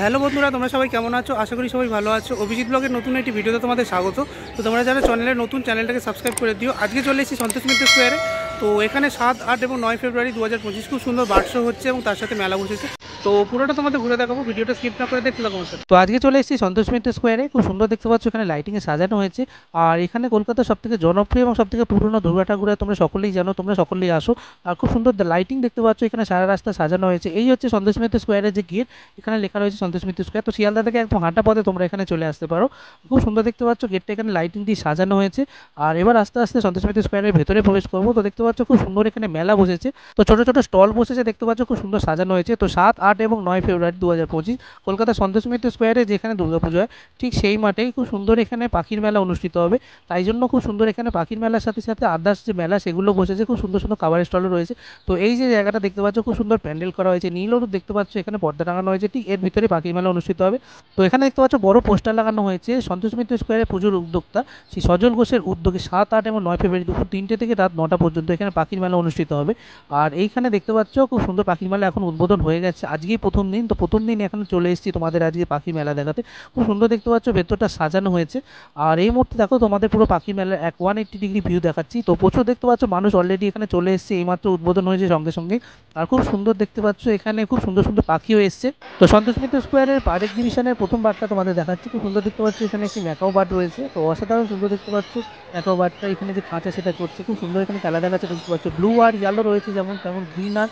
Hello বন্ধুরা, তোমরা সবাই কেমন আছো? আশা করি সবাই ভালো আছো। অভিজিৎ ব্লগের নতুন একটি ভিডিওতে তোমাদের স্বাগত। তো তোমরা যারা চ্যানেলটাকে সাবস্ক্রাইব করে দিও। আজকে চলে এসেছি সন্তোষ মিত্র স্কোয়ারে। তো এখানে 7, 8 এবং 9 ফেব্রুয়ারি 2025 খুব সুন্দর বার্ড শো হচ্ছে এবং তার সাথে মেলা বসেছে। তো পুরোটা তোমাদের ঘুরে দেখাবো, ভিডিওটা স্কিপ না করে দেখতে থাকো আমার সাথে। তো আজকে চলে এসেছি সন্তোষ মিত্র স্কোয়ারে। খুব সুন্দর দেখতে পাচ্ছ, এখানে লাইটিংয়ে সাজানো হয়েছে। আর এখানে কলকাতার সবথেকে জনপ্রিয় এবং সবথেকে পুরনো দুর্গা ঠাকুরের তোমরা সকলেই জানো, তোমরা সকলেই আসো। আর খুব সুন্দর লাইটিং দেখতে পাচ্ছ, এখানে সারা রাস্তা সাজানো হয়েছে। এই হচ্ছে সন্তোষ মিত্র স্কোয়ারের যে গেট, এখানে লেখা রয়েছে সন্তোষ মিত্র স্কোয়ার। তো শিয়ালদা থেকে একদম হাঁটা পথে তোমরা এখানে চলে আসতে পারো। খুব সুন্দর দেখতে পাচ্ছ গেটটা, এখানে লাইটিং দিয়ে সাজানো হয়েছে। আর এবার আস্তে আস্তে সন্তোষ মিত্র স্কোয়ারের ভেতরে প্রবেশ করবো। তো দেখতে পাচ্ছ খুব সুন্দর এখানে মেলা বসেছে। তো ছোট ছোট স্টল বসেছে, দেখতে পাচ্ছ খুব সুন্দর সাজানো হয়েছে। তো 7, 8 এবং 9 ফেব্রুয়ারি 2025 কলকাতা সন্তোষ মিত্র স্কোয়ারে যেখানে দুর্গাপুজো হয়, ঠিক সেই মাঠেই খুব সুন্দর এখানে পাখির মেলা অনুষ্ঠিত হবে। তাই জন্য খুব সুন্দর এখানে পাখির মেলার সাথে সাথে আদার্স যে মেলা সেগুলো বসেছে। খুব সুন্দর সুন্দর খাবারের স্টলও রয়েছে। তো এই যে জায়গাটা দেখতে পাচ্ছ, খুব সুন্দর প্যান্ডেল করা হয়েছে, নীল হলুদ দেখতে পাচ্ছ, এখানে পর্দা টাঙানো হয়েছে। ঠিক এর ভিতরে পাখির মেলা অনুষ্ঠিত হবে। তো এখানে দেখতে পাচ্ছ বড় পোস্টার লাগানো হয়েছে সন্তোষ মিত্র স্কোয়ারে পুজোর উদ্যোক্তা শ্রী সজল ঘোষের উদ্যোগে 7, 8 এবং 9 ফেব্রুয়ারি দুপুর 3টে থেকে রাত 9টা পর্যন্ত এখানে পাখির মেলা অনুষ্ঠিত হবে। আর এইখানে দেখতে পাচ্ছ খুব সুন্দর পাখির মেলা এখন উদ্বোধন হয়ে গেছে, আজকেই প্রথম দিন। তো প্রথম দিন এখানে চলে এসেছি তোমাদের আজকে পাখির মেলা দেখাতে। খুব সুন্দর দেখতে পাচ্ছ ভেতরটা সাজানো হয়েছে। আর এই মুহূর্তে দেখো তোমাদের পুরো পাখির মেলার 180 ডিগ্রি ভিউ দেখাচ্ছি। তো প্রচুর দেখতে পাচ্ছ মানুষ অলরেডি এখানে চলে এসেছে, এইমাত্র উদ্বোধন হয়েছে সঙ্গে সঙ্গে। আর খুব সুন্দর দেখতে পাচ্ছ এখানে খুব সুন্দর সুন্দর পাখিও এসছে। তো সন্তোষ মিত্র স্কোয়ারের পার এক্সিবিশনের প্রথম বারটা তোমাদের দেখাচ্ছি। খুব সুন্দর দেখতে পাচ্ছ এখানে একটি ম্যাকাও বার্ড রয়েছে। তো অসাধারণ সুন্দর দেখতে পাচ্ছ ম্যাকাও বার্ডটা এখানে যে খাঁচা সেটা করছে, খুব সুন্দর এখানে খেলা দেখাচ্ছে দেখতে পাচ্ছ। ব্লু আর ইয়েলো রয়েছে, যেমন তেমন গ্রিন আর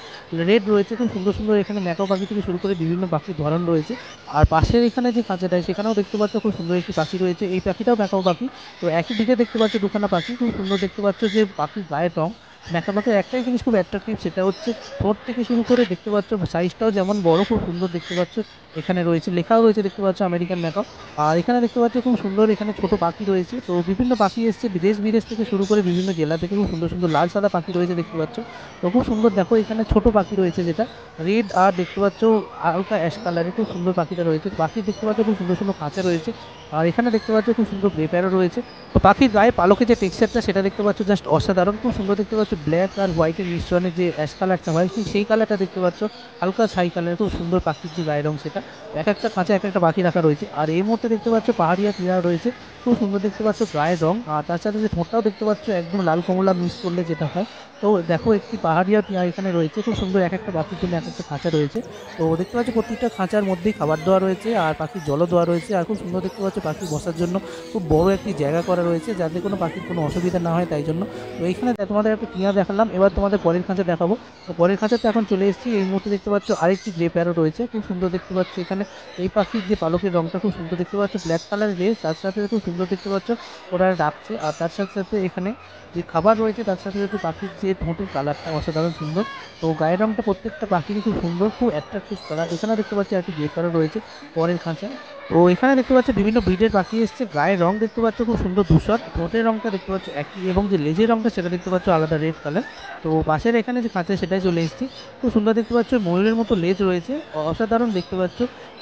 রেড রয়েছে। খুব সুন্দর সুন্দর এখানে ম্যাকাও পাখি থেকে শুরু করে বিভিন্ন পাখির ধরন রয়েছে। আর পাশের এখানে যে খাঁচাটা সেখানেও দেখতে পাচ্ছ খুব সুন্দর একটি পাখি রয়েছে, এই পাখিটাও ম্যাকাও পাখি। তো একই দিকে দেখতে পাচ্ছ দুখানা পাখি। খুব সুন্দর দেখতে পাচ্ছ যে পাখির গায়ের রং। ম্যাকাও পাখির একটাই জিনিস খুব অ্যাট্রাকটিভ, সেটা হচ্ছে ঠোঁট থেকে শুরু করে দেখতে পাচ্ছ সাইজটাও যেমন বড়, খুব সুন্দর দেখতে পাচ্ছ। এখানে রয়েছে, লেখাও রয়েছে দেখতে পাচ্ছ আমেরিকান ম্যাকাও। আর এখানে দেখতে পাচ্ছ খুব সুন্দর এখানে ছোট পাখি রয়েছে। তো বিভিন্ন পাখি এসছে দেশ বিদেশ থেকে শুরু করে বিভিন্ন জেলা থেকে, খুব সুন্দর সুন্দর লাল সাদা পাখি রয়েছে দেখতে পাচ্ছ। তো খুব সুন্দর দেখো এখানে ছোট পাখি রয়েছে, যেটা রেড আর দেখতে পাচ্ছ হালকা অ্যাশ কালারের, খুব সুন্দর পাখিটা রয়েছে। পাখি দেখতে পাচ্ছ খুব সুন্দর সুন্দর খাঁচা রয়েছে। আর এখানে দেখতে পাচ্ছ খুব সুন্দর গ্রে প্যারো রয়েছে। তো পাখির গায়ে পালকের যে টেক্সচারটা সেটা দেখতে পাচ্ছ জাস্ট অসাধারণ, খুব সুন্দর দেখতে পাচ্ছ। ব্ল্যাক আর হোয়াইটের মিশ্রণে যে অ্যাশ কালারটা হয়, সেই কালারটা দেখতে পাচ্ছ হালকা ছাই কালারের, খুব সুন্দর পাখির যে গায়ের রং সেটা। এক একটা খাঁচা এক একটা পাখি রাখা রয়েছে। আর এই মুহূর্তে দেখতে পাচ্ছ পাহাড়িয়া টিয়া রয়েছে, খুব সুন্দর দেখতে পাচ্ছ গায়ের রং। আর তার সাথে যে ঠোঁটটাও দেখতে পাচ্ছ একদম লাল কমলা মিক্স করলে যেটা হয়। তো দেখো একটি পাহাড়িয়া টিয়া এখানে রয়েছে, খুব সুন্দর এক একটা পাখির জন্য এক একটা খাঁচা রয়েছে। তো দেখতে পাচ্ছ প্রত্যেকটা খাঁচার মধ্যেই খাবার দেওয়া রয়েছে আর পাখির জলও দেওয়া রয়েছে। আর খুব সুন্দর দেখতে পাচ্ছ পাখি বসার জন্য খুব বড় একটি জায়গা করা রয়েছে, যাতে কোনো পাখির কোনো অসুবিধা না হয় তাই জন্য। তো এইখানে তোমাদের একটা টিয়া দেখালাম, এবার তোমাদের পরের খাঁচা দেখাবো। তো পরের খাঁচাতে এখন চলে এসেছি। এই মুহূর্তে দেখতে পাচ্ছ আরেকটি গ্রে প্যারো রয়েছে, খুব সুন্দর দেখতে পাচ্ছ এখানে। এই পাখির যে পালকের রংটা খুব সুন্দর দেখতে পাচ্ছ, ব্ল্যাক কালারের রেস, তার সাথে খুব সুন্দর দেখতে পাচ্ছ ওরা ডাকছে। আর তার সাথে সাথে এখানে যে খাবার রয়েছে তার সাথে সাথে পাখির যে ঠোঁটের কালারটা অসাধারণ সুন্দর। তো গায়ের রংটা প্রত্যেকটা পাখিরই খুব সুন্দর, খুব অ্যাট্রাকটিভ কালার। এখানে দেখতে পাচ্ছি একটি গ্রে কালার রয়েছে পরের খাঁচা। তো এখানে দেখতে পাচ্ছ বিভিন্ন ব্রিডের পাখি এসছে। গায়ের রং দেখতে পাচ্ছ খুব সুন্দর ধূসর, ঠোঁটের রংটা দেখতে পাচ্ছ একই, এবং যে লেজের রংটা সেটা দেখতে পাচ্ছ আলাদা রেড কালার। তো পাশের এখানে যে খাঁচা সেটাই চলে এসেছি। খুব সুন্দর দেখতে পাচ্ছ ময়ূরের মতো লেজ রয়েছে, অসাধারণ দেখতে পাচ্ছ।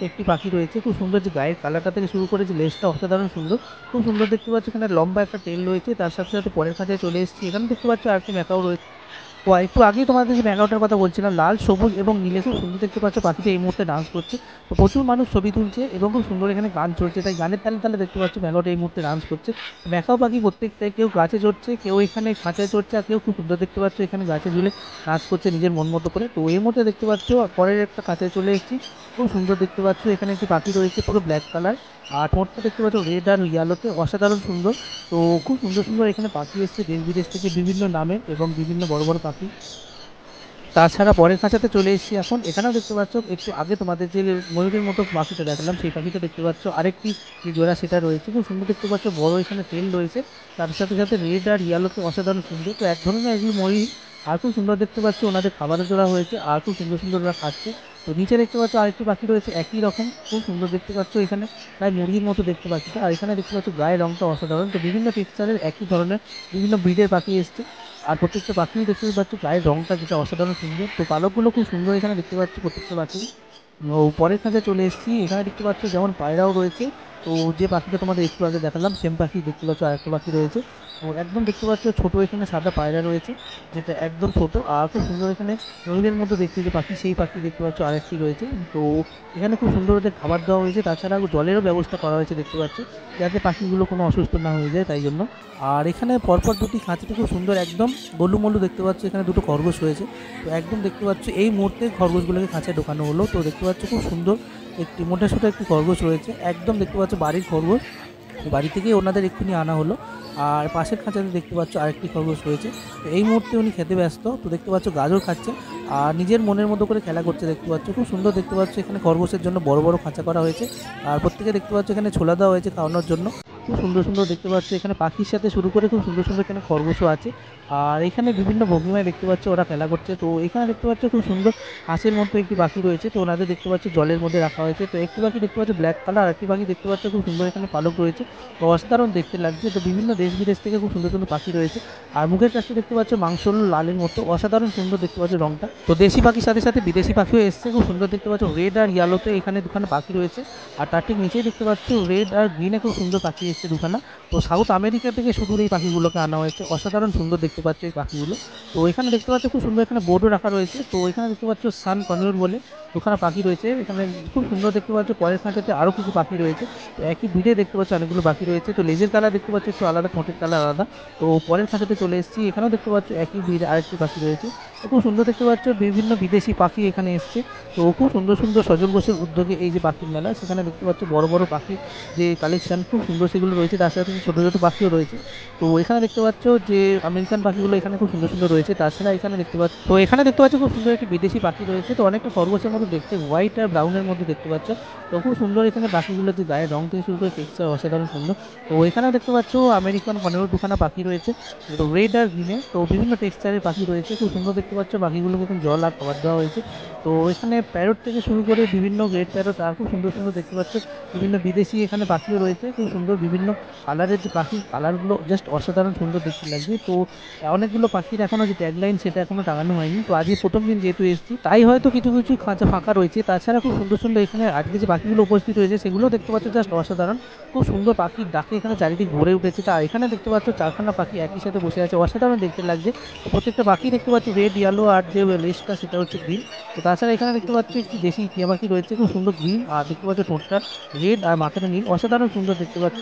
একটি পাখি রয়েছে খুব সুন্দর, যে গায়ের কালারটা থেকে শুরু করে যে লেজটা অসাধারণ সুন্দর, খুব সুন্দর দেখতে পাচ্ছ। এখানে লম্বা একটা টেল রয়েছে, তার সাথে সাথে পরের খাঁচায় চলে এসেছি। এখানে দেখতে পাচ্ছ আরেকটি ম্যাকাও রয়েছে। ও একটু আগেই তোমাদের যে ম্যাকাওটার কথা বলছিলাম, লাল সবুজ এবং নীলে খুব সুন্দর দেখতে পাচ্ছ পাখিটা এই মুহূর্তে ডান্স করছে। তো প্রচুর মানুষ ছবি তুলছে এবং খুব সুন্দর এখানে গান চলছে, তাই গানের তালে তালে দেখতে পাচ্ছ ম্যাকাওটা এই মুহূর্তে ডান্স করছে। ম্যাকাও পাখি প্রত্যেকটাই কেউ গাছে চড়ছে, কেউ এখানে খাঁচায় চড়ছে, আর কেউ খুব সুন্দর দেখতে পাচ্ছ এখানে গাছে ঝুলে নাচ করছে নিজের মন মতো করে। তো এই মুহূর্তে দেখতে পাচ্ছ পরের একটা খাঁচায় চলে এসেছি। খুব সুন্দর দেখতে পাচ্ছ এখানে একটি পাখি রয়েছে পুরো ব্ল্যাক কালার, আর ঠোঁটটা দেখতে পাচ্ছ রেড আর ইয়ালোতে অসাধারণ সুন্দর। তো খুব সুন্দর সুন্দর এখানে পাখি এসছে দেশ বিদেশ থেকে বিভিন্ন নামে এবং বিভিন্ন বড় বড় পাখি। তাছাড়া পরের খাঁচাতে চলে এসেছি এখন। এখানেও দেখতে পাচ্ছ একটু আগে তোমাদের যে ময়ূরের মতো পাখিটা দেখালাম, সেই পাখিটা দেখতে পাচ্ছ আরেকটি যে জোড়া সেটা রয়েছে, খুব সুন্দর দেখতে পাচ্ছ বড় এখানে টেল রয়েছে, তার সাথে সাথে রেড আর ইয়েলোতে অসাধারণ সুন্দর। তো এক ধরনের এগুলো ময়ূর। আর খুব সুন্দর দেখতে পাচ্ছ ওনাদের খাবারের জোড়া হয়েছে, আর খুব সুন্দর সুন্দর ওরা খাচ্ছে। তো নিচে দেখতে পাচ্ছ আরেকটি পাখি রয়েছে একই রকম, খুব সুন্দর দেখতে পাচ্ছ এখানে প্রায় মুরগির মতো দেখতে পাখিটা। আর এখানে দেখতে পাচ্ছ গায়ের রংটা অসাধারণ। তো বিভিন্ন টেক্সচারের একই ধরনের বিভিন্ন ব্রিডের পাখি এসছে। আর প্রত্যেকটা পাখিও দেখতে পাচ্ছ গায়ের রংটা যেটা অসাধারণ সুন্দর। তো পালকগুলো খুব সুন্দর এখানে দেখতে পাচ্ছ প্রত্যেকটা পাখি। ও পরের খাঁচায় চলে এসেছি। এখানে দেখতে পাচ্ছ যেমন পায়রাও রয়েছে, তো যে পাখিটা তোমাদের একটু আগে দেখালাম সেম পাখি দেখতে পাচ্ছ, আরেকটা পাখি রয়েছে। তো একদম দেখতে পাচ্ছ ছোট এখানে সাদা পায়রা রয়েছে, যেটা একদম ছোট আর খুব সুন্দর এখানে রঙিনের মধ্যে দেখতে যে পাখি, সেই পাখি দেখতে পাচ্ছ আরেকটি রয়েছে। তো এখানে খুব সুন্দর ওদের খাবার দেওয়া হয়েছে, তাছাড়া জলেরও ব্যবস্থা করা হয়েছে দেখতে পাচ্ছ, যাতে পাখিগুলো কোনো অসুস্থ না হয়ে যায় তাই জন্য। আর এখানে পরপর দুটি খাঁচাতে খুব সুন্দর একদম গোলুমলু দেখতে পাচ্ছ, এখানে দুটো খরগোশ রয়েছে। তো একদম দেখতে পাচ্ছ এই মুহূর্তে খরগোশগুলোকে খাঁচায় ঢোকানো হলো। তো দেখতে পাচ্ছ খুব সুন্দর একটি মোটাসোটা একটি খরগোশ রয়েছে, একদম দেখতে পাচ্ছ বাড়ির খরগোশ, বাড়ি থেকে ওনাদের এক্ষুনি আনা হলো। আর পাশের খাঁচাতে দেখতে পাচ্ছ আরেকটি খরগোশ রয়েছে। তো এই মুহূর্তে উনি খেতে ব্যস্ত। তো দেখতে পাচ্ছ গাজর খাচ্ছে আর নিজের মনের মতো করে খেলা করছে দেখতে পাচ্ছ, খুব সুন্দর দেখতে পাচ্ছ। এখানে খরগোশের জন্য বড় বড় খাঁচা করা হয়েছে আর প্রত্যেকে দেখতে পাচ্ছ এখানে ছোলা দেওয়া হয়েছে খাওয়ানোর জন্য। খুব সুন্দর সুন্দর দেখতে পাচ্ছ এখানে পাখির সাথে শুরু করে খুব সুন্দর সুন্দর এখানে খরগোশও আছে। আর এখানে বিভিন্ন ভঙ্গিমায় দেখতে পাচ্ছ ওরা খেলা করছে। তো এখানে দেখতে পাচ্ছ খুব সুন্দর হাঁসের মতো একটি পাখি রয়েছে, তো ওনাদের দেখতে পাচ্ছ জলের মধ্যে রাখা হয়েছে। তো একটি পাখি দেখতে পাচ্ছ ব্ল্যাক কালার, আর একটি পাখি দেখতে পাচ্ছ খুব সুন্দর এখানে পালক রয়েছে, তো অসাধারণ দেখতে লাগছে। তো বিভিন্ন দেশ বিদেশ থেকে খুব সুন্দর সুন্দর পাখি রয়েছে। আর মুখের কাছে দেখতে পাচ্ছ মাংস লালের মতো, অসাধারণ সুন্দর দেখতে পাচ্ছ রংটা। তো দেশি পাখির সাথে সাথে বিদেশি পাখিও এসছে, খুব সুন্দর দেখতে পাচ্ছ রেড আর ইয়েলোতে এখানে দুখানা পাখি রয়েছে। আর তার ঠিক নিচেই দেখতে পাচ্ছ রেড আর গ্রিনে খুব সুন্দর পাখি এসছে দুখানা। তো সাউথ আমেরিকা থেকে শুধু এই পাখিগুলোকে আনা হয়েছে, অসাধারণ সুন্দর দেখতে পাচ্ছ এই পাখিগুলো। তো এখানে দেখতে পাচ্ছ খুব সুন্দর এখানে বোর্ডও রাখা রয়েছে। তো এখানে দেখতে পাচ্ছ সান কনভের বলে দুখানা পাখি রয়েছে এখানে, খুব সুন্দর দেখতে পাচ্ছ। পরের খাঁচাতে আরও কিছু পাখি রয়েছে, তো একই ব্রিডে দেখতে পাচ্ছ অনেকগুলো পাখি রয়েছে। তো লেজের কালার দেখতে পাচ্ছ একটু আলাদা, ঠোঁটের কালার আলাদা। তো পরের খাঁচাতে চলে এসেছি, এখানেও দেখতে পাচ্ছ একই ব্রিড আরেকটি পাখি রয়েছে। তো খুব সুন্দর দেখতে পাচ্ছ বিভিন্ন বিদেশি পাখি এখানে এসছে। তো খুব সুন্দর সুন্দর সজল ঘোষের উদ্যোগে এই যে পাখির মেলা, সেখানে দেখতে পাচ্ছ বড় বড় পাখি যে কালেকশন খুব সুন্দর সেগুলো রয়েছে, তার সাথে ছোটো ছোটো পাখিও রয়েছে। তো এখানে দেখতে পাচ্ছ যে আমেরিকান পাখিগুলো এখানে খুব সুন্দর সুন্দর রয়েছে, তাছাড়া এখানে দেখতে পাচ্ছ, তো এখানে দেখতে পাচ্ছ খুব সুন্দর একটি বিদেশি পাখি রয়েছে। তো অনেকটা খরগোশের মতো দেখতে, হোয়াইট আর ব্রাউনের মধ্যে দেখতে পাচ্ছ। তো খুব সুন্দর এখানে পাখিগুলোতে গায়ের রং থেকে শুরু করে টেক্সচার অসাধারণ সুন্দর। তো এখানেও দেখতে পাচ্ছ আমেরিকান কনেরও দুখানা পাখি রয়েছে, তো রেড আর গ্রিনে, তো বিভিন্ন টেক্সচারের পাখি রয়েছে, খুব সুন্দর দেখতে পাচ্ছ। পাখিগুলোকে এখন জল আর খাবার দেওয়া হয়েছে। তো এখানে প্যারট থেকে শুরু করে বিভিন্ন গ্রেড প্যারট আর খুব সুন্দর সুন্দর দেখতে পাচ্ছ। বিভিন্ন বিদেশি এখানে পাখিও রয়েছে, খুব সুন্দর বিভিন্ন কালারের যে পাখির কালারগুলো জাস্ট অসাধারণ সুন্দর দেখতে লাগছে। তো অনেকগুলো পাখির এখনও যে ট্যাগলাইন সেটা এখনও টাঙানো হয়নি। তো আজকে প্রথম দিন যেহেতু এসেছি তাই হয়তো কিছু কিছু খাঁচা ফাঁকা রয়েছে, তাছাড়া খুব সুন্দর সুন্দর এখানে আজকে যে পাখিগুলো উপস্থিত হয়েছে সেগুলো দেখতে পাচ্ছ জাস্ট অসাধারণ। খুব সুন্দর পাখির ডাকে এখানে চারিদিক ভরে উঠেছে। তা এখানে দেখতে পাচ্ছ চারখানা পাখি একই সাথে বসে আছে, অসাধারণ দেখতে লাগছে। তো প্রত্যেকটা পাখি দেখতে পাচ্ছ রেড, ইয়েলো আর যে লেজটা সেটা হচ্ছে গ্রিন। তো তাছাড়া এখানে দেখতে পাচ্ছ একটি দেশি টিয়া পাখি রয়েছে, খুব সুন্দর গ্রিন, আর দেখতে পাচ্ছ ঠোঁটটা রেড আর মাথাটা নীল, অসাধারণ সুন্দর দেখতে পাচ্ছ।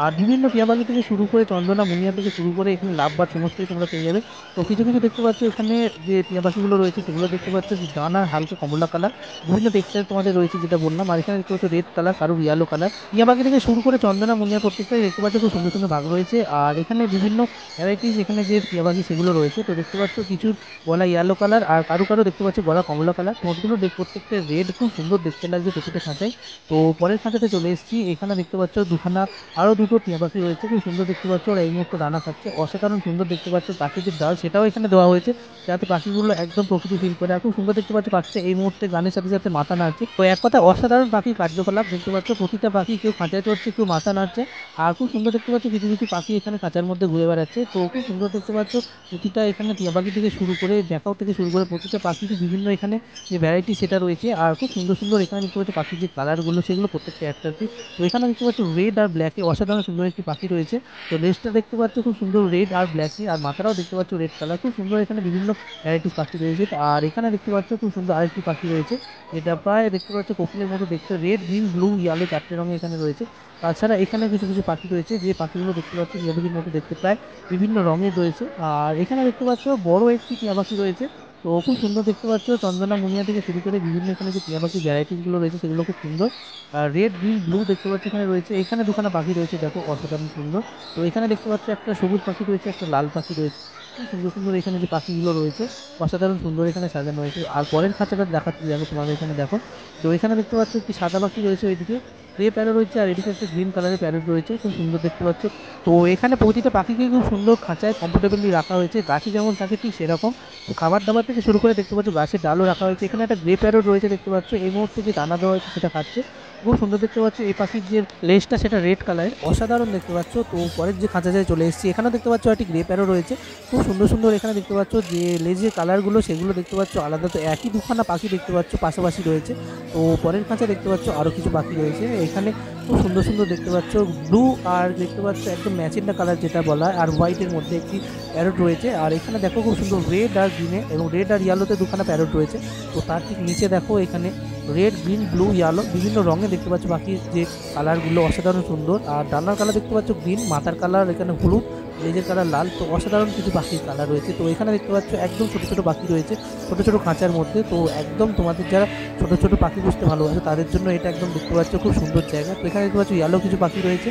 আর বিভিন্ন টিয়া পাখি থেকে শুরু করে চন্দনা মুনিয়া থেকে শুরু করে এখানে লাভ বা সমস্তই তোমরা পেয়ে যাবে। তো কিছু কিছু দেখতে পাচ্ছ এখানে যে টিয়া পাখিগুলো রয়েছে সেগুলো দেখতে পাচ্ছ যে ডানা হালকা কমলা কালার, বিভিন্ন টেক্সচার তোমাদের রয়েছে যেটা বললাম। আর এখানে দেখতে পাচ্ছ রেড কালার, কারোর ইয়েলো কালার। টিয়া পাখি থেকে শুরু করে চন্দনা মুনিয়া প্রত্যেকটাই দেখতে পাচ্ছ খুব সুন্দর সুন্দর ভাগ রয়েছে। আর এখানে বিভিন্ন ভ্যারাইটিস এখানে যে টিয়া পাখি সেগুলো রয়েছে। তো দেখতে পাচ্ছ কিছুর গলা ইয়েলো কালার আর কারো কারো দেখতে পাচ্ছ গলা কমলা কালার, ঠোঁটগুলো প্রত্যেকটা রেড, খুব সুন্দর দেখতে লাগছে প্রতিটা খাঁচায়। তো পরের খাঁচাতে চলে এসেছি, এখানে দেখতে পাচ্ছ দুখানা আরও দুটো টিয়া পাখি রয়েছে, খুব সুন্দর দেখতে পাচ্ছ। ওরা এই মুহূর্তে দানা খাচ্ছে, অসাধারণ সুন্দর দেখতে পাচ্ছ। পাখির যে ডাল সেটাও এখানে দেওয়া হয়েছে যাতে পাখিগুলো একদম প্রকৃতি ফিল করে। আর খুব সুন্দর দেখতে পাচ্ছ পাখিটা এই মুহূর্তে গানের সাথে সাথে মাথা নাড়ছে। তো এক কথা অসাধারণ পাখির কার্যকলাপ দেখতে পাচ্ছ, প্রতিটা পাখি কেউ খাঁচায় চড়ছে, কেউ মাথা নাড়ছে। আর খুব সুন্দর দেখতে পাচ্ছ কিছু কিছু পাখি এখানে খাঁচার মধ্যে ঘুরে বেড়াচ্ছে। তো খুব সুন্দর দেখতে পাচ্ছ প্রতিটা এখানে টিয়া পাখি থেকে শুরু করে ম্যাকাও থেকে শুরু করে প্রতিটা পাখির বিভিন্ন এখানে যে ভ্যারাইটি সেটা রয়েছে। আর খুব সুন্দর সুন্দর এখানে দেখতে পাচ্ছ পাখির যে কালারগুলো সেগুলো প্রত্যেকটা অ্যাট্রাক্টিভ। তো এখানে দেখতে পাচ্ছ রেড আর ব্ল্যাকে অসাধারণ সুন্দর একটি পাখি রয়েছে। তো লেজটা দেখতে পাচ্ছ খুব সুন্দর রেড আর ব্ল্যাকে, আর মাথাটাও দেখতে পাচ্ছ রেড কালার, খুব সুন্দর এখানে বিভিন্ন ভ্যারাইটিস পাখি রয়েছে। আর এখানে দেখতে পাচ্ছ খুব সুন্দর আরেকটি পাখি রয়েছে যেটা প্রায় দেখতে পাচ্ছ কোকিলের মতো দেখতে, রেড, গ্রিন, ব্লু, ইয়েলো চারটে রঙে এখানে রয়েছে। তাছাড়া এখানে কিছু কিছু পাখি রয়েছে যে পাখিগুলো দেখতে পাচ্ছ টিয়া পাখির মতো দেখতে, প্রায় বিভিন্ন রঙের রয়েছে। আর এখানে দেখতে পাচ্ছ বড় একটি টিয়া পাখি রয়েছে। তো খুব সুন্দর দেখতে পাচ্ছ চন্দনা মুনিয়া থেকে শুরু করে বিভিন্ন এখানে যে টিয়া পাখির ভ্যারাইটিসগুলো রয়েছে সেগুলো খুব সুন্দর। আর রেড, গ্রিন, ব্লু দেখতে পাচ্ছ এখানে রয়েছে। এখানে দুখানা পাখি রয়েছে দেখো, অসাধারণ সুন্দর। তো এখানে দেখতে পাচ্ছ একটা সবুজ পাখি রয়েছে, একটা লাল পাখি রয়েছে, খুব সুন্দর সুন্দর এখানে যে পাখিগুলো রয়েছে অসাধারণ সুন্দর এখানে সাজানো হয়েছে। আর পরের খাঁচাটা দেখাচ্ছি দেখো তোমাদের, এখানে দেখো। তো এখানে দেখতে পাচ্ছ একটি সাদা পাখি রয়েছে, ওইদিকে গ্রে প্যারো রয়েছে, আর এদিকে একটা গ্রিন কালারের প্যারট রয়েছে, খুব সুন্দর দেখতে পাচ্ছ। তো এখানে প্রতিটা পাখিকে খুব সুন্দর খাঁচায় কমফোর্টেবলি রাখা হয়েছে, গাছে যেমন থাকে ঠিক সেরকম। তো খাবার দাবার থেকে শুরু করে দেখতে পাচ্ছ গাছের ডালও রাখা হয়েছে। এখানে একটা গ্রে প্যারট রয়েছে দেখতে পাচ্ছ, এই মুহূর্তে যে দানা দেওয়া হয়েছে সেটা খাচ্ছে, খুব সুন্দর দেখতে পাচ্ছ। এই পাখির যে লেজটা সেটা রেড কালারের, অসাধারণ দেখতে পাচ্ছ। তো পরের যে খাঁচায় চলে এসেছি, এখানেও দেখতে পাচ্ছ একটি গ্রে প্যারো রয়েছে, খুব সুন্দর সুন্দর এখানে দেখতে পাচ্ছ যে লেজের কালারগুলো সেগুলো দেখতে পাচ্ছ আলাদা। তো একই দুখানা পাখি দেখতে পাচ্ছ পাশাপাশি রয়েছে। তো পরের খাঁচা দেখতে পাচ্ছ আরও কিছু পাখি রয়েছে এখানে, খুব খুব সুন্দর সুন্দর দেখতে পাচ্ছ ব্লু আর দেখতে পাচ্ছ একদম ম্যাচেন্ডা কালার যেটা বলা হয়, আর হোয়াইটের মধ্যে একটি প্যারট রয়েছে। আর এখানে দেখো খুব সুন্দর রেড আর গ্রিনে এবং রেড আর ইয়েলোতে দুখানা প্যারট রয়েছে। তো তার ঠিক নিচে দেখো এখানে রেড, গ্রিন, ব্লু, ইয়েলো বিভিন্ন রঙে দেখতে পাচ্ছ পাখির যে কালারগুলো অসাধারণ সুন্দর। আর ডানার কালার দেখতে পাচ্ছ গ্রিন, মাথার কালার এখানে হলুদ, লেজের কালার লাল। তো অসাধারণ কিছু পাখির কালার রয়েছে। তো এখানে দেখতে পাচ্ছ একদম ছোটো ছোটো পাখি রয়েছে ছোটো ছোটো খাঁচার মধ্যে। তো একদম তোমাদের যারা ছোটো ছোটো পাখি বুঝতে ভালোবাসে তাদের জন্য এটা একদম দেখতে পাচ্ছ খুব সুন্দর জায়গা। তো এখানে দেখতে পাচ্ছ ইয়েলো কিছু পাখি রয়েছে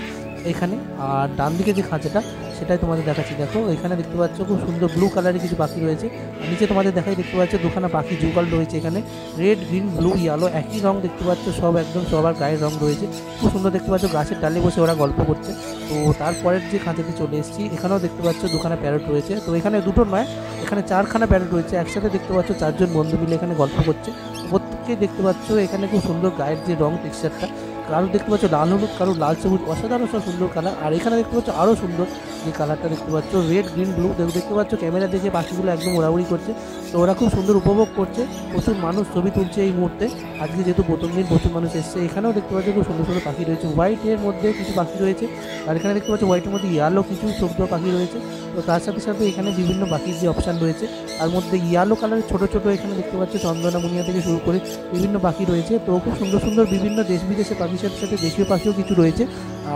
এখানে। আর ডান দিকে যে খাঁচাটা সেটাই তোমাদের দেখাচ্ছি, দেখো এখানে দেখতে পাচ্ছ খুব সুন্দর ব্লু কালারের কিছু পাখি রয়েছে। নিচে তোমাদের দেখাই দেখতে পাচ্ছ দুখানা পাখি যুগল রয়েছে এখানে, রেড, গ্রিন, ব্লু, ইয়েলো একই রং দেখতে পাচ্ছ, সব একদম সবার গায়ের রং রয়েছে। খুব সুন্দর দেখতে পাচ্ছ গাছের ডালে বসে ওরা গল্প করছে। তো তারপরের যে খাঁচাতে চলে এসেছি এখানেও দেখতে পাচ্ছ দুখানা প্যারট রয়েছে। তো এখানে দুটো নয়, এখানে 4খানা প্যারট রয়েছে একসাথে দেখতে পাচ্ছ, 4জন বন্ধু মিলে এখানে গল্প করছে। প্রত্যেককেই দেখতে পাচ্ছ এখানে খুব সুন্দর গায়ের যে রং টেক্সচারটা, কারো দেখতে পাচ্ছ লাল হলুদ, কারো লাল সবুজ, অসাধারণ সব সুন্দর কালার। আর এখানে দেখতে পাচ্ছ আরও সুন্দর যে কালারটা দেখতে পাচ্ছ রেড, গ্রিন, ব্লু। দেখতে পাচ্ছ ক্যামেরা দেখে পাখিগুলো একদম উড়াউড়ি করছে। তো ওরা খুব সুন্দর উপভোগ করছে। প্রচুর মানুষ ছবি তুলছে এই মুহূর্তে, আজকে যেহেতু প্রথম দিন প্রচুর মানুষ এসছে। এখানেও দেখতে পাচ্ছ খুব সুন্দর সুন্দর পাখি রয়েছে, হোয়াইটের মধ্যে কিছু পাখি রয়েছে। আর এখানে দেখতে পাচ্ছ হোয়াইটের মধ্যে ইয়েলো কিছু ছোটো পাখি রয়েছে। তো তার সাথে সাথে এখানে বিভিন্ন পাখির যে অপশান রয়েছে তার মধ্যে ইয়েলো কালারের ছোটো ছোটো এখানে দেখতে পাচ্ছ চন্দনা মুনিয়া থেকে শুরু করে বিভিন্ন পাখি রয়েছে। তো খুব সুন্দর সুন্দর বিভিন্ন দেশ বিদেশের পাখির সাথে সাথে দেশীয় পাখিও কিছু রয়েছে।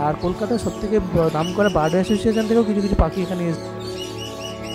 আর কলকাতার সবথেকে নাম করা বার্ড অ্যাসোসিয়েশন থেকেও কিছু কিছু পাখি এখানে এসেছে।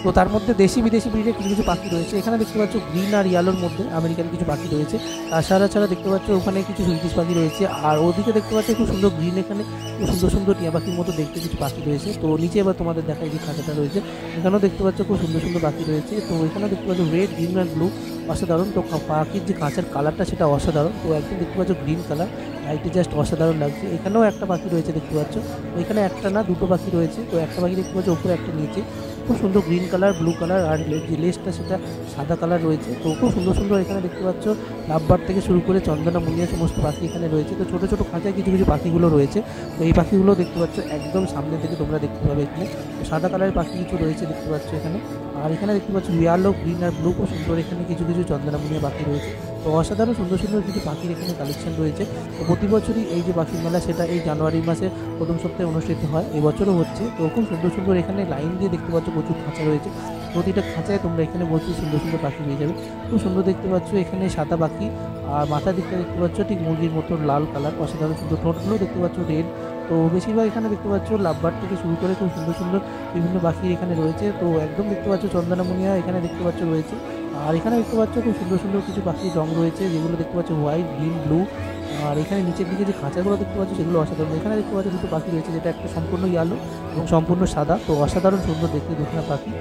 তো তার মধ্যে দেশি বিদেশি ব্রিডের কিছু কিছু পাখি রয়েছে। এখানে দেখতে পাচ্ছ গ্রিন আর ইয়েলোর মধ্যে আমেরিকান কিছু পাখি রয়েছে। তাছাড়া ছাড়া দেখতে পাচ্ছ ওখানে কিছু সুইটিশ পাখি রয়েছে। আর ওদিকে দেখতে পাচ্ছ খুব সুন্দর গ্রিন, এখানে খুব সুন্দর সুন্দর টিয়া পাখির মতো দেখতে কিছু পাখি রয়েছে। তো নিচে এবার তোমাদের দেখাই যে খাঁচাটা রয়েছে, এখানেও দেখতে পাচ্ছ খুব সুন্দর সুন্দর পাখি রয়েছে। তো এখানেও দেখতে পাচ্ছ রেড, গ্রিন আর ব্লু, অসাধারণ। তো পাখির যে খাঁচার কালারটা সেটা অসাধারণ। তো একদম দেখতে পাচ্ছ গ্রিন কালার, লাইটে জাস্ট অসাধারণ লাগছে। এখানেও একটা পাখি রয়েছে দেখতে পাচ্ছ, এখানে একটা না দুটো পাখি রয়েছে। তো একটা পাখি দেখতে পাচ্ছ উপরে, একটা নিচে, খুব সুন্দর গ্রিন কালার, ব্লু কালার। আর যে লেজটা সেটা সাদা কালার রয়েছে। তো খুব সুন্দর সুন্দর এখানে দেখতে পাচ্ছ লাভবার্ড থেকে শুরু করে চন্দনা মুনিয়া সমস্ত পাখি এখানে রয়েছে। তো ছোটো ছোটো খাঁচায় কিছু কিছু পাখিগুলো রয়েছে। তো এই পাখিগুলো দেখতে পাচ্ছ একদম সামনে থেকে তোমরা দেখতে পাবে এখানে। তো সাদা কালারের পাখি কিছু রয়েছে দেখতে পাচ্ছ এখানে। আর এখানে দেখতে পাচ্ছ ইয়েলো, গ্রিন আর ব্লু খুব সুন্দর এখানে কিছু কিছু চন্দনা মুনিয়া পাখি রয়েছে। তো অসাধারণ সুন্দর সুন্দর কিছু পাখির এখানে কালেকশন রয়েছে। তো প্রতি বছরই এই যে পাখির মেলা সেটা এই জানুয়ারি মাসে প্রথম সপ্তাহে অনুষ্ঠিত হয়, এবছরও হচ্ছে। তো খুব সুন্দর সুন্দর এখানে লাইন দিয়ে দেখতে পাচ্ছ প্রচুর খাঁচা রয়েছে। প্রতিটা খাঁচায় তোমরা এখানে প্রচুর সুন্দর সুন্দর পাখি পেয়ে যাবে। খুব সুন্দর দেখতে পাচ্ছ এখানে সাদা পাখি। আর মাথার দিকটা দেখতে পাচ্ছ ঠিক মুরগির মতো লাল কালার, অসাধারণ সুন্দর। ঠোঁটগুলো দেখতে পাচ্ছ রেড। তো বেশিরভাগ এখানে দেখতে পাচ্ছ লাভবার্ড থেকে শুরু করে খুব সুন্দর সুন্দর বিভিন্ন পাখি এখানে রয়েছে। তো একদম দেখতে পাচ্ছ চন্দনা মুনিয়া এখানে দেখতে পাচ্ছ রয়েছে। আর এখানে দেখতে পাচ্ছ খুব সুন্দর সুন্দর কিছু পাখির রং রয়েছে, যেগুলো দেখতে পাচ্ছ হোয়াইট, গ্রিন, ব্লু। আর এখানে নিচের দিকে যে খাঁচাগুলো দেখতে পাচ্ছ সেগুলো অসাধারণ। এখানে দেখতে পাচ্ছ দুটো পাখি রয়েছে, যেটা একটা সম্পূর্ণ ইয়েলো এবং সম্পূর্ণ সাদা। তো অসাধারণ সুন্দর দেখতে দুখানা পাখি।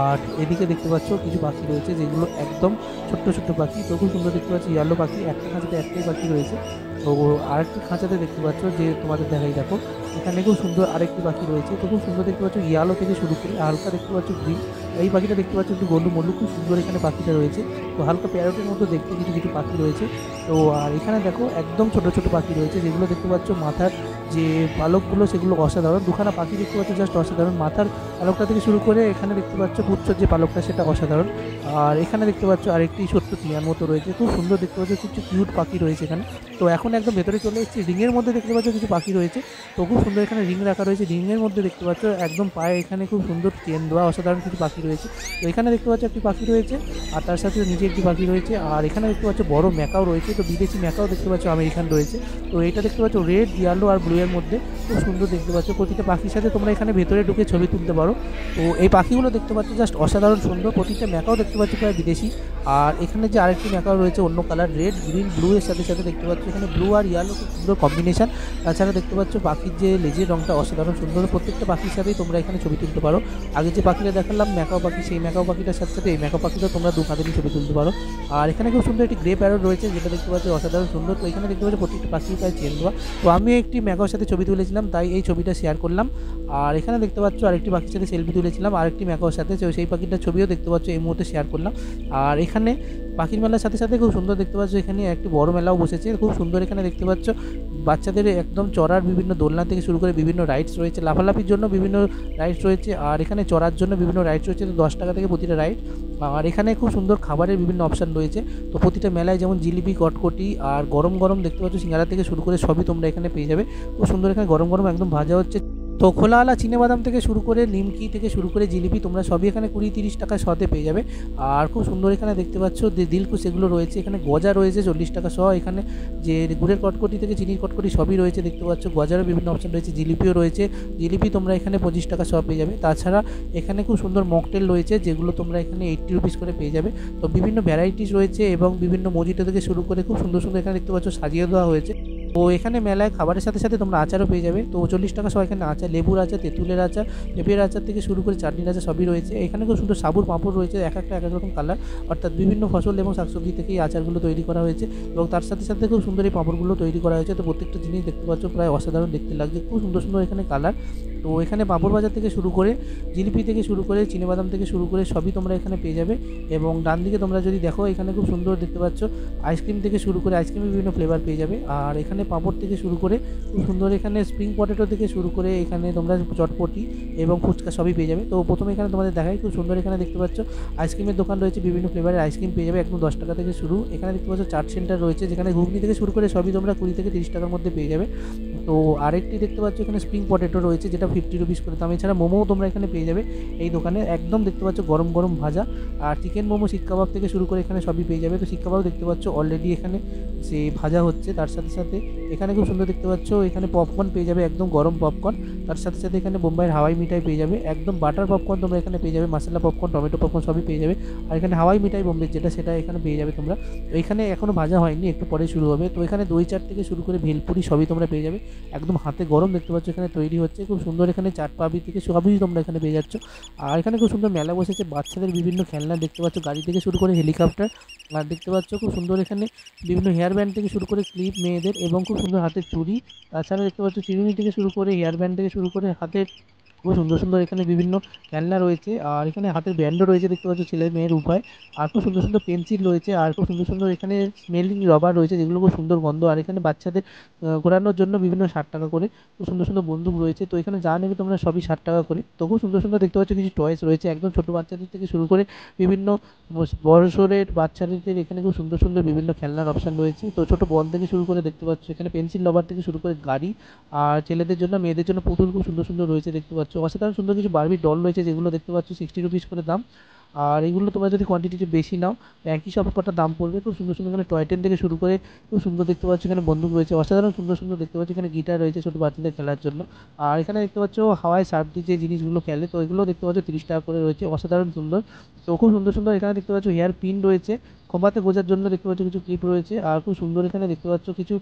আর এদিকে দেখতে পাচ্ছ কিছু পাখি রয়েছে যেগুলো একদম ছোট্ট ছোট্ট পাখি। তো খুব সুন্দর দেখতে পাচ্ছি ইয়েলো পাখি, একটা খাঁচাতে একটাই পাখি রয়েছে। তো আরেকটি খাঁচাতে দেখতে পাচ্ছ যে তোমাদের দেখাই দেখো, এখানে খুব সুন্দর আরেকটি পাখি রয়েছে। তো খুব সুন্দর দেখতে পাচ্ছ ইয়েলো থেকে শুরু করে হালকা দেখতে পাচ্ছ গ্রিন। এই পাখিটা দেখতে পাচ্ছ একটু গোলু মোলু, খুব সুন্দর এখানে পাখিটা রয়েছে। তো হালকা প্যারটের মতো দেখতে কিছু কিছু পাখি রয়েছে। তো আর এখানে দেখো একদম ছোট ছোট পাখি রয়েছে, যেগুলো দেখতে পাচ্ছ মাথার যে পালকগুলো সেগুলো অসাধারণ। দুখানা পাখি দেখতে পাচ্ছ জাস্ট অসাধারণ। মাথার পালকটা থেকে শুরু করে এখানে দেখতে পাচ্ছ পুচ্ছর যে পালকটা সেটা অসাধারণ। আর এখানে দেখতে পাচ্ছ আরেকটি ছোট্ট টিয়ার মতো রয়েছে, খুব সুন্দর দেখতে পাচ্ছ কিছু কিউট পাখি রয়েছে এখানে। তো এখন একদম ভেতরে চলে এসেছি, রিংয়ের মধ্যে দেখতে পাচ্ছ কিছু পাখি রয়েছে। তো খুব সুন্দর এখানে রিং রাখা রয়েছে, রিংয়ের মধ্যে দেখতে পাচ্ছ একদম পায়ে এখানে খুব সুন্দর চেন দেওয়া অসাধারণ কিছু পাখি রয়েছে। তো এখানে দেখতে পাচ্ছ একটি পাখি রয়েছে, আর তার সাথে নিচে একটি পাখি রয়েছে। আর এখানে দেখতে পাচ্ছ বড় ম্যাকাও রয়েছে। তো বিদেশি ম্যাকাও দেখতে পাচ্ছ আমেরিকান রয়েছে। তো এটা দেখতে পাচ্ছ রেড, ইয়েলো আর ব্লু এর মধ্যে, খুব সুন্দর দেখতে পাচ্ছ। প্রতিটা পাখির সাথে তোমরা এখানে ভেতরে ঢুকে ছবি তুলতে পারো। তো এই পাখিগুলো দেখতে পাচ্ছ জাস্ট অসাধারণ সুন্দর। প্রতিটা ম্যাকাও দেখতে পাচ্ছ প্রায় বিদেশি। আর এখানে যে আরেকটি ম্যাকাও রয়েছে অন্য কালার, রেড, গ্রিন, ব্লু এর সাথে সাথে দেখতে পাচ্ছ এখানে ব্লু আর ইয়েলো খুব সুন্দর কম্বিনেশন। তাছাড়া দেখতে পাচ্ছ পাখির যে লেজের রংটা অসাধারণ সুন্দর। প্রত্যেকটা পাখির সাথেই তোমরা এখানে ছবি তুলতে পারো। আগে যে পাখিটা দেখালাম ম্যাকাও পাখি, সেই ম্যাকাও পাখিটার সাথে সাথে এই ম্যাকাও পাখিটা তোমরা দু কাঁধে ছবি তুলতে পারো। আর এখানে খুব সুন্দর একটি গ্রে প্যারট রয়েছে, যেটা দেখতে পাচ্ছ অসাধারণ সুন্দর। তো এখানে দেখতে পাচ্ছ প্রত্যেকটা পাখি প্রায় চেন দেওয়া। তো আমি একটি ম্যাকাওর সাথে ছবি তুলেছিলাম, তাই এই ছবিটা শেয়ার করলাম। আর এখানে দেখতে পাচ্ছ আরেকটি পাখির সাথে সেলফি তুলেছিলাম আরেকটি ম্যাকাওর সাথে, সেই পাখিটার ছবিও দেখতে পাচ্ছ এই মুহূর্তে শেয়ার করলাম। আর এখানে পাখির মেলার সাথে সাথে খুব সুন্দর দেখতে পাচ্ছ এখানে একটি বড় মেলাও বসেছে, খুব সুন্দর এখানে দেখতে পাচ্ছ বাচ্চাদের একদম চড়ার বিভিন্ন দোলনা থেকে শুরু করে বিভিন্ন রাইডস রয়েছে, লাফালাফির জন্য বিভিন্ন রাইডস রয়েছে, আর এখানে চড়ার জন্য বিভিন্ন রাইডস রয়েছে, তো 10 টাকা থেকে প্রতিটা রাইড। আর এখানে খুব সুন্দর খাবারের বিভিন্ন অপশান রয়েছে, তো প্রতিটা মেলায় যেমন জিলিপি, কটকটি আর গরম গরম দেখতে পাচ্ছ সিঙ্গারা থেকে শুরু করে সবই তোমরা এখানে পেয়ে যাবে। খুব সুন্দর এখানে গরম গরম একদম ভাজা হচ্ছে। তো খোলাওয়ালা চিনেবাদাম থেকে শুরু করে নিমকি থেকে শুরু করে জিলিপি তোমরা সবই এখানে 20-30 টাকা শতে পেয়ে যাবে। আর খুব সুন্দর এখানে দেখতে পাচ্ছ দিলকুশ এগুলো রয়েছে, এখানে গজা রয়েছে 40 টাকা শ, এখানে যে গুড়ের কটকটি থেকে চিনির কটকটি সবই রয়েছে দেখতে পাচ্ছ, গজারও বিভিন্ন অপশান রয়েছে, জিলিপিও রয়েছে, জিলিপি তোমরা এখানে 25 টাকা শ পেয়ে যাবে। তাছাড়া এখানে খুব সুন্দর মকটেল রয়েছে যেগুলো তোমরা এখানে 80 রুপিস করে পেয়ে যাবে। তো বিভিন্ন ভ্যারাইটিস রয়েছে এবং বিভিন্ন মজিটো থেকে শুরু করে খুব সুন্দর সুন্দর এখানে দেখতে পাচ্ছ সাজিয়ে দেওয়া হয়েছে। তো এখানে মেলায় খাবারের সাথে সাথে তোমরা আচারও পেয়ে যাবে, তো 40 টাকা সহ এখানে আচার, লেবুর আচার, তেঁতুলের আচার, পেঁপের আচার থেকে শুরু করে চাটনির আচার সবই রয়েছে। এখানে খুব সুন্দর সাবুর পাঁপড় রয়েছে, এক একটা এক এক রকম কালার, অর্থাৎ বিভিন্ন ফসল এবং শাকসবজি থেকে এই আচারগুলো তৈরি করা হয়েছে এবং তার সাথে সাথে খুব সুন্দর এই পাঁপড়গুলো তৈরি করা হয়েছে। তো প্রত্যেকটা জিনিস দেখতে পাচ্ছ প্রায় অসাধারণ দেখতে লাগছে, খুব সুন্দর সুন্দর এখানে কালার। তো এখানে পাঁপড় বাজার থেকে শুরু করে জিলিপি থেকে শুরু করে চিনেবাদাম থেকে শুরু করে সবই তোমরা এখানে পেয়ে যাবে। এবং ডান দিকে তোমরা যদি দেখো এখানে খুব সুন্দর দেখতে পাচ্ছ আইসক্রিম থেকে শুরু করে আইসক্রিমের বিভিন্ন ফ্লেভার পেয়ে যাবে। আর এখানে পাঁপড় থেকে শুরু করে খুব সুন্দর এখানে স্প্রিং পটেটো থেকে শুরু করে এখানে তোমরা চটপটি এবং ফুচকা সবই পেয়ে যাবে। তো প্রথমে এখানে তোমাদের দেখাই খুব সুন্দর এখানে দেখতে পাচ্ছ আইসক্রিমের দোকান রয়েছে, বিভিন্ন ফ্লেভারের আইসক্রিম পেয়ে যাবে একদম 10 টাকা থেকে শুরু। এখানে দেখতে পাচ্ছ চাট সেন্টার রয়েছে যেখানে ঘুগনি থেকে শুরু করে সবই তোমরা 20 থেকে 30 টাকার মধ্যে পেয়ে যাবে। তো আরেকটি দেখতে পাচ্ছ এখানে স্প্রিং পটেটো রয়েছে যেটা 50 রুপিস করে দাম। এছাড়া মোমোও তোমরা এখানে পেয়ে যাবে এই দোকানে, একদম দেখতে পাচ্ছ গরম গরম ভাজা। আর চিকেন মোমো, শিক কাবাব থেকে শুরু করে এখানে সবই পেয়ে যাবে। তো শিক কাবাব দেখতে পাচ্ছ অলরেডি এখানে সে ভাজা হচ্ছে, তার সাথে সাথে এখানে খুব সুন্দর দেখতে পাচ্ছ এখানে পপকর্ন পেয়ে যাবে, একদম গরম পপকর্ন। তার সাথে সাথে এখানে বোম্বাইয়ের হাওয়াই মিঠাই পেয়ে যাবে, একদম বাটার পপকর্ন তোমরা এখানে পেয়ে যাবে, মশলা পপকর্ন, টমেটো পপকর্ন সবই পেয়ে যাবে। আর এখানে হাওয়াই মিঠাই বোম্বে যেটা সেটা এখানে পেয়ে যাবে তোমরা। তো এখানে এখনও ভাজা হয়নি, একটু পরে শুরু হবে। তো এখানে দই চাট থেকে শুরু করে ভেলপুরি সবই তোমরা পেয়ে যাবে, একদম হাতে গরম দেখতে পাচ্ছ এখানে তৈরি হচ্ছে। খুব সুন্দর এখানে চাট পাবি থেকে সবই তোমরা এখানে পেয়ে যাচ্ছ। আর এখানে খুব সুন্দর মেলা বসেছে, বাচ্চাদের বিভিন্ন খেলনা দেখতে পাচ্ছ, গাড়ি থেকে শুরু করে হেলিকপ্টার। আর দেখতে পাচ্ছ খুব সুন্দর এখানে বিভিন্ন হেয়ার ব্যান্ড থেকে শুরু করে ক্লিপ মেয়েদের এবং খুব সুন্দর হাতের চুড়ি। তাছাড়া দেখতে পাচ্ছ চিরুনি থেকে শুরু করে হেয়ার ব্যান্ড থেকে শুরু করে হাতের খুব সুন্দর সুন্দর এখানে বিভিন্ন খেলনা রয়েছে। আর এখানে হাতের ব্যান্ডও রয়েছে দেখতে পাচ্ছ ছেলে মেয়ের উভয়। আর খুব সুন্দর সুন্দর পেন্সিল রয়েছে, আর খুব সুন্দর সুন্দর এখানে স্মেলিং রবার রয়েছে যেগুলো খুব সুন্দর গন্ধ। আর এখানে বাচ্চাদের ঘোরানোর জন্য বিভিন্ন 60 টাকা করে খুব সুন্দর সুন্দর বন্দুক রয়েছে। তো এখানে যা নেবে তোমরা সবই 60 টাকা করে। তো খুব সুন্দর সুন্দর দেখতে পাচ্ছ কিছু টয়েস রয়েছে, একদম ছোটো বাচ্চাদের থেকে শুরু করে বিভিন্ন বয়সের বাচ্চাদের এখানে খুব সুন্দর সুন্দর বিভিন্ন খেলনার অপশান রয়েছে। তো ছোটো বল থেকে শুরু করে দেখতে পাচ্ছ এখানে পেন্সিল রবার থেকে শুরু করে গাড়ি। আর ছেলেদের জন্য মেয়েদের জন্য পুতুল খুব সুন্দর সুন্দর রয়েছে দেখতে পাচ্ছ। অসাধারণ সুন্দর কিছু বারবি ডল রয়েছে যেগুলো দেখতে পাচ্ছ 60 রুপিস করে দাম। আর এগুলো তোমরা যদি কোয়ান্টিটিতে বেশি নাও একই সব কটা দাম পড়বে। খুব সুন্দর সুন্দর এখানে টয় ট্রেন থেকে শুরু করে খুব সুন্দর দেখতে পাচ্ছ এখানে বন্দুক রয়েছে, অসাধারণ সুন্দর সুন্দর দেখতে পাচ্ছ এখানে গিটার রয়েছে ছোটো বাচ্চাদের খেলার জন্য। আর এখানে দেখতে পাচ্ছ হাওয়ায় সার্ফ দিয়ে যে জিনিসগুলো খেলে, তো এগুলো দেখতে পাচ্ছ 30 টাকা করে রয়েছে, অসাধারণ সুন্দর। তো খুব সুন্দর সুন্দর এখানে দেখতে পাচ্ছ হেয়ার পিন রয়েছে, খোঁপাতে গোজার জন্য দেখতে পাচ্ছ কিছু ক্লিপ রয়েছে। আর খুব সুন্দর এখানে দেখতে পাচ্ছ কিছু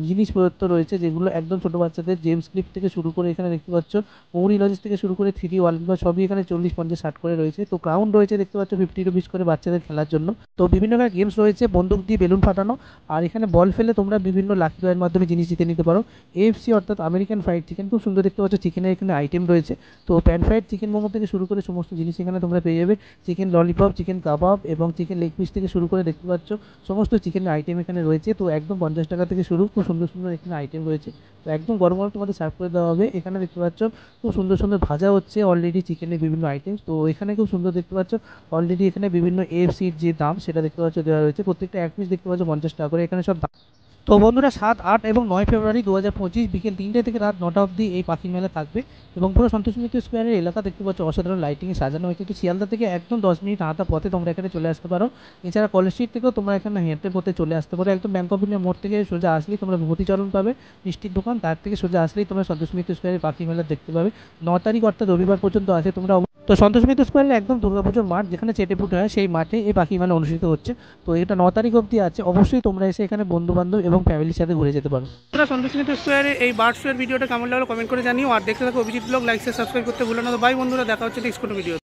জিনিসপত্র রয়েছে যেগুলো একদম ছোটো বাচ্চাদের, জেমস ক্লিপ থেকে শুরু করে এখানে দেখতে পাচ্ছ মৌরি লজিস থেকে শুরু করে 3D ওয়ালপেপার সবই এখানে 40, 50, 60 করে রয়েছে। তো ক্রাউন রয়েছে দেখতে পাচ্ছ 50 রুপিস করে বাচ্চাদের খেলার জন্য। তো বিভিন্ন রকমের গেমস রয়েছে, বন্দুক দিয়ে বেলুন ফাটানো। আর এখানে বল ফেলে তোমরা বিভিন্ন লাকি ড্রয়ের মাধ্যমে জিনিস জিতে নিতে পারো। AFC অর্থাৎ আমেরিকান ফ্রাইড চিকেন, খুব সুন্দর দেখতে পাচ্ছ চিকেনের এখানে আইটেম রয়েছে। তো প্যান ফ্রাইড চিকেন মোমো থেকে শুরু করে সমস্ত জিনিস এখানে তোমরা পেয়ে যাবে, চিকেন ললিপপ, চিকেন কাবাব এবং চিকেন লেগ পিস থেকে শুরু করে দেখতে পাচ্ছ সমস্ত চিকেনের আইটেম এখানে রয়েছে। তো একদম 50 টাকা থেকে শুরু, খুব সুন্দর সুন্দর এখানে আইটেম রয়েছে। তো একদম গরম গরম তোমাদের সার্ভ করে দেওয়া হবে। এখানে দেখতে পাচ্ছ খুব সুন্দর সুন্দর ভাজা হচ্ছে অলরেডি চিকেনের বিভিন্ন আইটেম। তো এখানে খুব সুন্দর দেখতে পাচ্ছ অলরেডি এখানে বিভিন্ন AFCর যে দাম সেটা দেখতে পাচ্ছ দেওয়া রয়েছে, প্রত্যেকটা এক পিস দেখতে পাচ্ছ 50 টাকা করে এখানে সব দাম। তো বন্ধুরা 7, 8 এবং 9 ফেব্রুয়ারি 2025 বিকেল 3টে থেকে রাত 9টা অবধি এই পাখি মেলা থাকবে এবং পুরো সন্তোষ মিত্র স্কোয়ারের এলাকা দেখতে পাচ্ছ অসাধারণ লাইটিংয়ে সাজানো হয়েছে। তো শিয়ালদা থেকে একদম 10 মিনিট হাঁটা পথে তোমরা এখানে চলে আসতে পারো। এছাড়া কলেজ স্ট্রিট থেকেও তোমরা এখানে হেঁটে পথে চলে আসতে পারো। একদম ব্যাংক অফ ইন্ডিয়া মোড় থেকে সোজা আসলেই তোমরা বিভূতিচরণ পাবে মিষ্টির দোকান, তার থেকে সোজা আসলেই তোমরা সন্তোষ মিত্র স্কোয়ারের পাখি মেলা দেখতে পাবে। 9 তারিখ অর্থাৎ রবিবার পর্যন্ত আছে তোমরা। তো সন্তোষ মিত্র স্কোয়ারের একদম দুর্গাপুজোর মাঠ যেখানে চেটেপুটে হয় সেই মাঠে এই পাখি মেলা অনুষ্ঠিত হচ্ছে। তো এটা 9 তারিখ অবধি আছে, অবশ্যই তোমরা এসে এখানে বন্ধুবান্ধব এবং ফ্যামিলির সাথে ঘুরে যেতে পারো। তোমরা সন্তোষ মিত্র স্কোয়ারে এই বার্ড শোয়ের ভিডিওটা কেমন লাগলো কমেন্ট করে জানিও। আর দেখতে থাকো Abhijit blog, like share subscribe করতে ভুলো না। তো বাই বন্ধুরা, দেখা হচ্ছে নেক্সট কোনো ভিডিও।